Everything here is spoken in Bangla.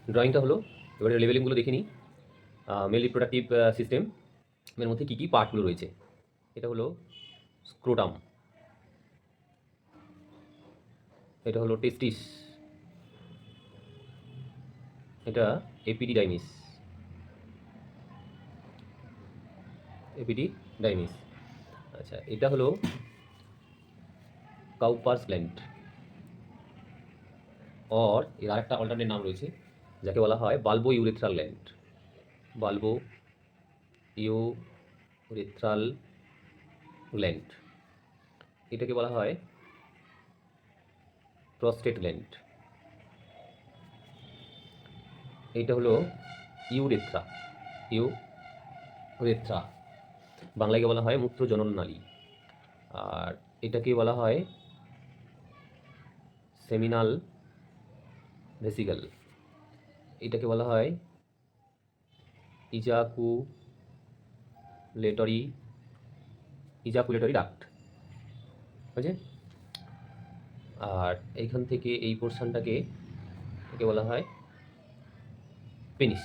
ড্রয়িংটা হলো, এবারে লেভেলিংগুলো দেখে নিই। মেল রিপ্রোডাক্টিভ সিস্টেম এর মধ্যে কী কী পার্টগুলো রয়েছে। এটা হলো স্ক্রোটাম, এটা হলো টেস্টিস, এটা এপিডিডাইমিস, এপিডিডাইমিস। আচ্ছা, এটা হলো কাউপার্স গ্ল্যান্ড, এর আরেকটা অল্টারনেট নাম রয়েছে যাকে বলা হয় bulbo urethral gland. Bulbo urethral gland, এটাকে বলা হয় প্রস্টেট গ্ল্যান্ড। এইটা হলো ইউরেথ্রা, ইউরেথ্রা বাংলায় বলা হয় মূত্র জনন নালী। আর এটাকে বলা হয় সেমিনাল ভেসিকল, এটাকে বলা হয় ইজাকুলেটরি ডাক্ট, বুঝছে? আর এইখান থেকে এই পোর্শনটাকে একে বলা হয় পেনিস।